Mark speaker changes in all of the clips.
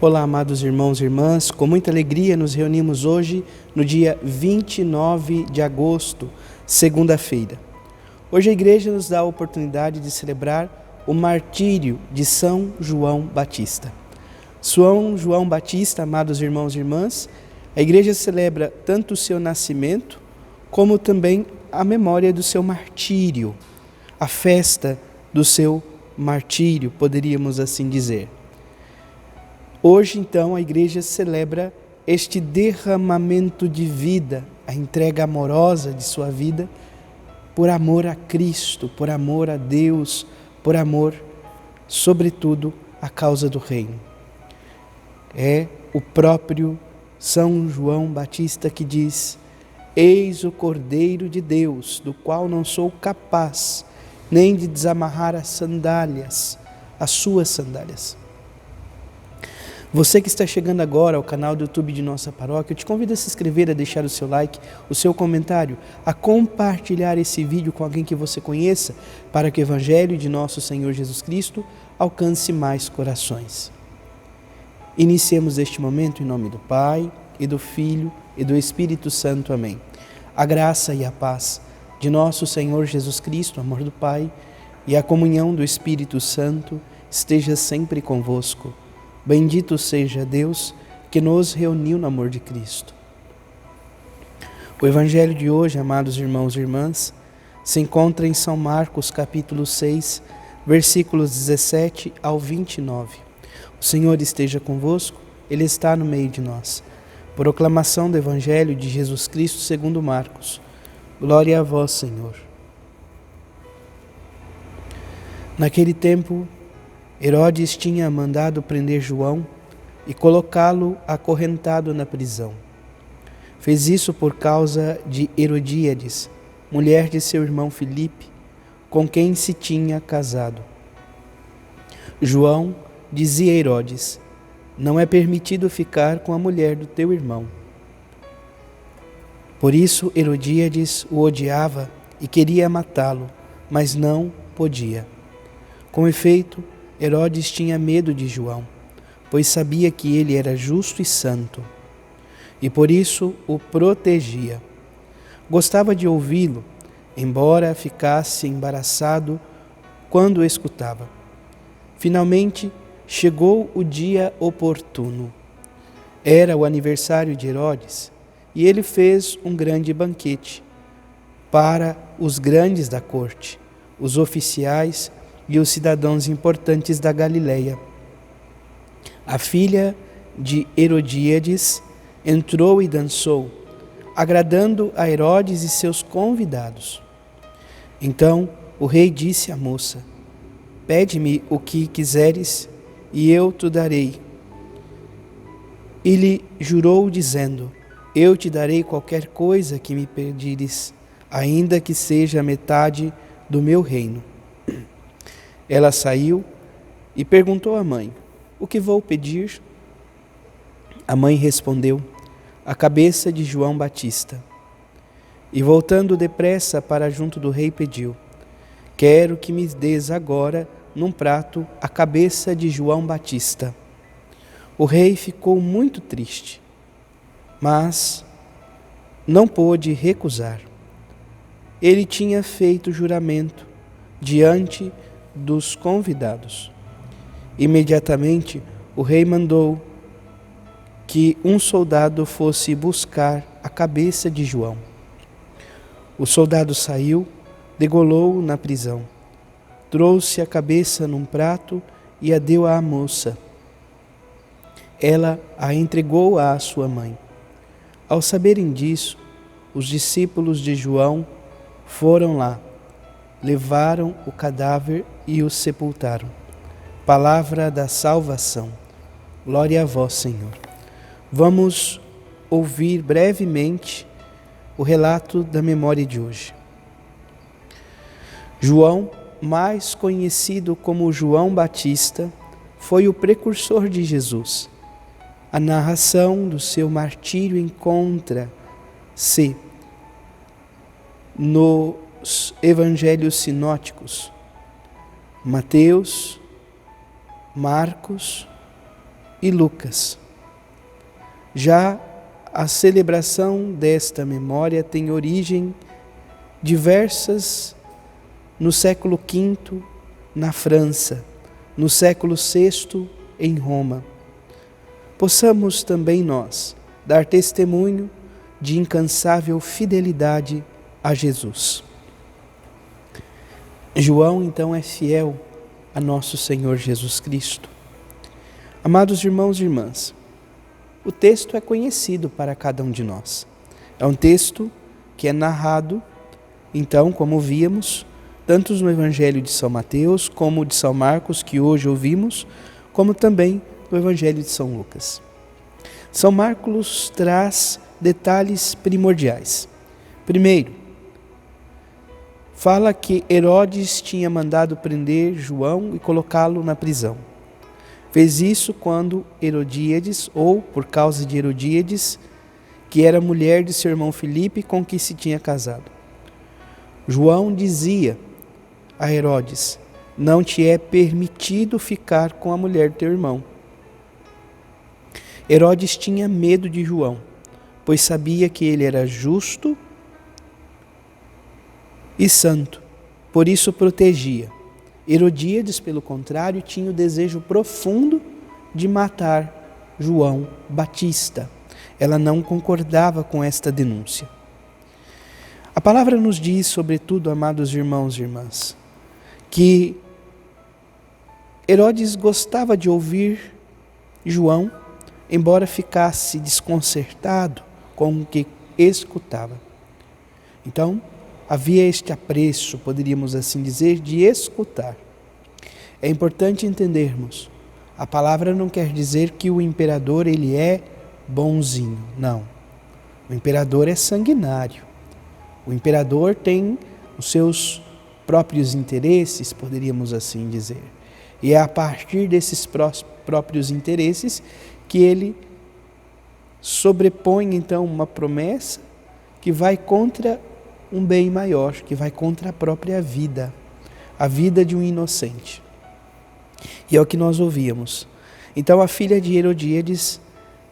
Speaker 1: Olá, amados irmãos e irmãs, com muita alegria nos reunimos hoje no dia 29 de agosto, segunda-feira. Hoje a igreja nos dá a oportunidade de celebrar o martírio de São João Batista. São João Batista, amados irmãos e irmãs, a igreja celebra tanto o seu nascimento, como também a memória do seu martírio, a festa do seu martírio, poderíamos assim dizer. Hoje, então, a igreja celebra este derramamento de vida, a entrega amorosa de sua vida, por amor a Cristo, por amor a Deus, por amor, sobretudo, à causa do reino. É o próprio São João Batista que diz: eis o Cordeiro de Deus, do qual não sou capaz nem de desamarrar as suas sandálias. Você que está chegando agora ao canal do YouTube de nossa paróquia, eu te convido a se inscrever, a deixar o seu like, o seu comentário, a compartilhar esse vídeo com alguém que você conheça, para que o Evangelho de nosso Senhor Jesus Cristo alcance mais corações. Iniciemos este momento em nome do Pai, e do Filho, e do Espírito Santo. Amém. A graça e a paz de nosso Senhor Jesus Cristo, o amor do Pai, e a comunhão do Espírito Santo esteja sempre convosco. Bendito seja Deus que nos reuniu no amor de Cristo. O Evangelho de hoje, amados irmãos e irmãs, se encontra em São Marcos, capítulo 6, versículos 17 ao 29. O Senhor esteja convosco, Ele está no meio de nós. Proclamação do Evangelho de Jesus Cristo segundo Marcos. Glória a vós, Senhor. Naquele tempo, Herodes tinha mandado prender João e colocá-lo acorrentado na prisão. Fez isso por causa de Herodíades, mulher de seu irmão Filipe, com quem se tinha casado. João dizia a Herodes: não é permitido ficar com a mulher do teu irmão. Por isso Herodíades o odiava e queria matá-lo, mas não podia. Com efeito, Herodes tinha medo de João, pois sabia que ele era justo e santo, e por isso o protegia. Gostava de ouvi-lo, embora ficasse embaraçado quando o escutava. Finalmente, chegou o dia oportuno. Era o aniversário de Herodes, e ele fez um grande banquete para os grandes da corte, os oficiais e os cidadãos importantes da Galileia. A filha de Herodíades entrou e dançou, agradando a Herodes e seus convidados. Então o rei disse à moça: pede-me o que quiseres e eu te darei. E lhe jurou dizendo: eu te darei qualquer coisa que me pedires, ainda que seja metade do meu reino. Ela saiu e perguntou à mãe: o que vou pedir? A mãe respondeu: a cabeça de João Batista. E voltando depressa para junto do rei, pediu: quero que me des agora num prato a cabeça de João Batista. O rei ficou muito triste, mas não pôde recusar. Ele tinha feito juramento diante dos convidados. Imediatamente o rei mandou que um soldado fosse buscar a cabeça de João. O soldado saiu, degolou-o na prisão, trouxe a cabeça num prato e a deu à moça. Ela a entregou à sua mãe. Ao saberem disso, os discípulos de João foram lá, levaram o cadáver e o sepultaram. Palavra da salvação. Glória a vós, Senhor. Vamos ouvir brevemente o relato da memória de hoje. João, mais conhecido como João Batista, foi o precursor de Jesus. A narração do seu martírio encontra-se nos evangelhos sinóticos, Mateus, Marcos e Lucas. Já a celebração desta memória tem origem diversas no século V na França, no século VI em Roma. Possamos também nós dar testemunho de incansável fidelidade a Jesus. João, então, é fiel a nosso Senhor Jesus Cristo. Amados irmãos e irmãs, o texto é conhecido para cada um de nós. É um texto que é narrado, então, como vimos, tanto no Evangelho de São Mateus, como de São Marcos, que hoje ouvimos, como também no Evangelho de São Lucas. São Marcos traz detalhes primordiais. Primeiro, fala que Herodes tinha mandado prender João e colocá-lo na prisão. Fez isso quando Herodíades, ou por causa de Herodíades, que era mulher de seu irmão Filipe, com quem se tinha casado. João dizia a Herodes: não te é permitido ficar com a mulher do teu irmão. Herodes tinha medo de João, pois sabia que ele era justo e santo, por isso protegia. Herodíades, pelo contrário, tinha o desejo profundo de matar João Batista. Ela não concordava com esta denúncia. A palavra nos diz, sobretudo, amados irmãos e irmãs, que Herodes gostava de ouvir João, embora ficasse desconcertado com o que escutava. Então, havia este apreço, poderíamos assim dizer, de escutar. É importante entendermos, a palavra não quer dizer que o imperador ele é bonzinho, não. O imperador é sanguinário. O imperador tem os seus próprios interesses, poderíamos assim dizer. E é a partir desses próprios interesses que ele sobrepõe então uma promessa que vai contra um bem maior, que vai contra a própria vida, a vida de um inocente. E é o que nós ouvíamos. Então a filha de Herodíades,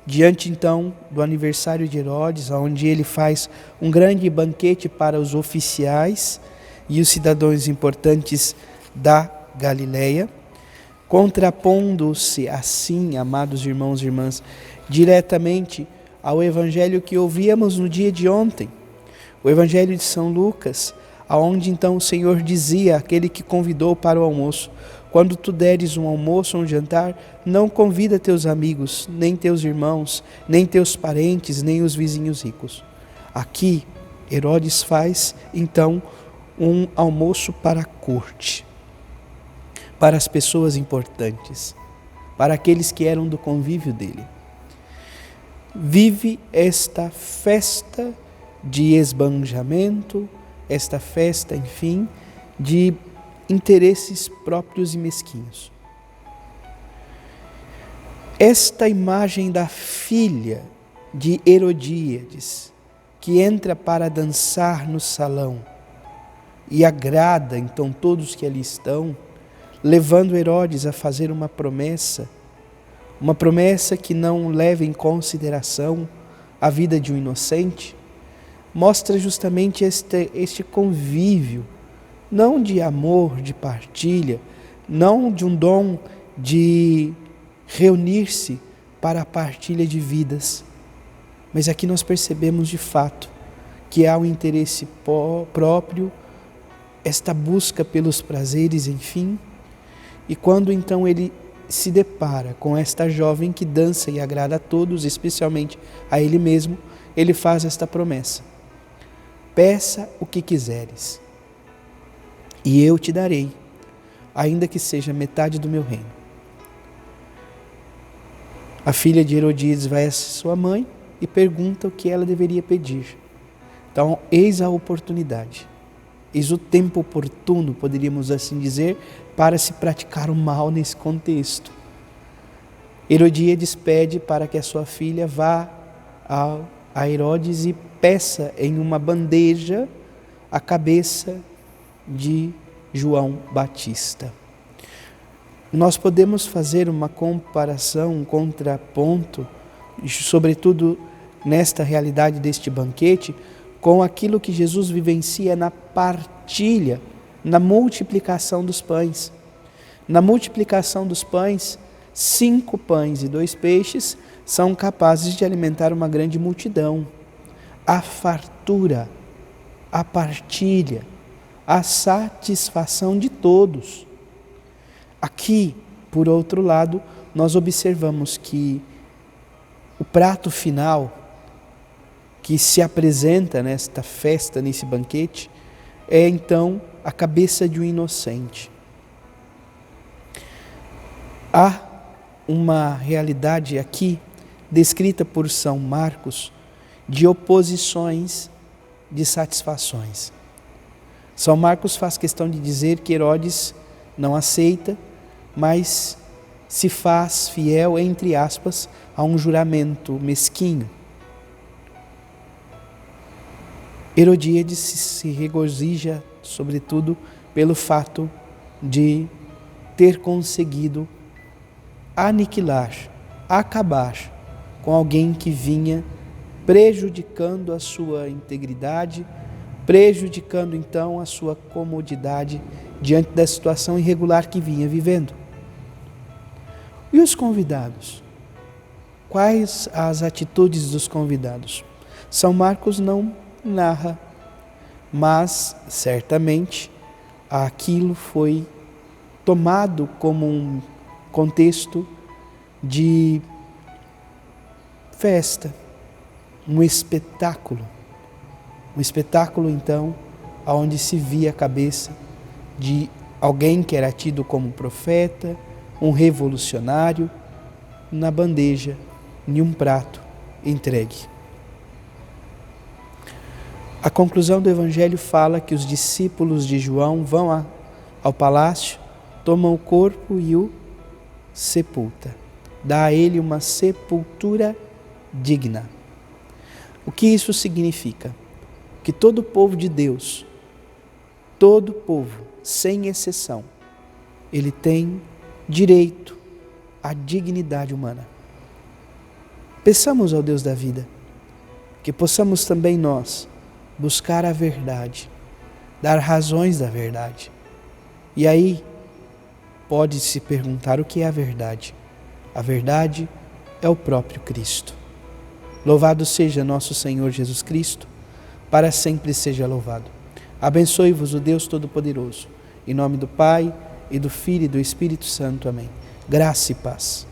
Speaker 1: diante então do aniversário de Herodes, onde ele faz um grande banquete para os oficiais e os cidadãos importantes da Galileia, contrapondo-se assim, amados irmãos e irmãs, diretamente ao evangelho que ouvíamos no dia de ontem, o evangelho de São Lucas, aonde então o Senhor dizia àquele que convidou para o almoço: quando tu deres um almoço ou um jantar, não convida teus amigos, nem teus irmãos, nem teus parentes, nem os vizinhos ricos. Aqui, Herodes faz então um almoço para a corte, para as pessoas importantes, para aqueles que eram do convívio dele. Vive esta festa de esbanjamento, esta festa, enfim, de interesses próprios e mesquinhos. Esta imagem da filha de Herodíades, que entra para dançar no salão e agrada então todos que ali estão, levando Herodes a fazer uma promessa que não leva em consideração a vida de um inocente, mostra justamente este convívio, não de amor, de partilha, não de um dom de reunir-se para a partilha de vidas, mas aqui nós percebemos de fato que há um interesse próprio, esta busca pelos prazeres, enfim, e quando então ele se depara com esta jovem que dança e agrada a todos, especialmente a ele mesmo, ele faz esta promessa: peça o que quiseres, e eu te darei, ainda que seja metade do meu reino. A filha de Herodíades vai a sua mãe e pergunta o que ela deveria pedir. Então, eis a oportunidade, eis o tempo oportuno, poderíamos assim dizer, para se praticar o mal nesse contexto. Herodíades pede para que a sua filha vá a Herodes e peça em uma bandeja a cabeça de João Batista. Nós podemos fazer uma comparação, um contraponto, sobretudo nesta realidade deste banquete, com aquilo que Jesus vivencia na partilha, na multiplicação dos pães. Na multiplicação dos pães, 5 pães e 2 peixes são capazes de alimentar uma grande multidão. A fartura, a partilha, a satisfação de todos. Aqui, por outro lado, nós observamos que o prato final que se apresenta nesta festa, nesse banquete, é então a cabeça de um inocente. Há uma realidade aqui, descrita por São Marcos, de oposições, de satisfações. São Marcos faz questão de dizer que Herodes não aceita, mas se faz fiel, entre aspas, a um juramento mesquinho. Herodíades se regozija, sobretudo, pelo fato de ter conseguido aniquilar, acabar com alguém que vinha prejudicando a sua integridade, prejudicando então a sua comodidade diante da situação irregular que vinha vivendo. E os convidados? Quais as atitudes dos convidados? São Marcos não narra, mas certamente aquilo foi tomado como um contexto de festa, um espetáculo então, onde se via a cabeça de alguém que era tido como profeta, um revolucionário, na bandeja, em um prato entregue. A conclusão do Evangelho fala que os discípulos de João vão ao palácio, tomam o corpo e o sepultam. Dá a ele uma sepultura digna. O que isso significa? Que todo o povo de Deus, todo o povo, sem exceção, ele tem direito à dignidade humana. Peçamos ao Deus da vida que possamos também nós buscar a verdade, dar razões da verdade. E aí pode-se perguntar o que é a verdade. A verdade é o próprio Cristo. Louvado seja nosso Senhor Jesus Cristo, para sempre seja louvado. Abençoe-vos o Deus Todo-Poderoso, em nome do Pai, e do Filho e do Espírito Santo. Amém. Graça e paz.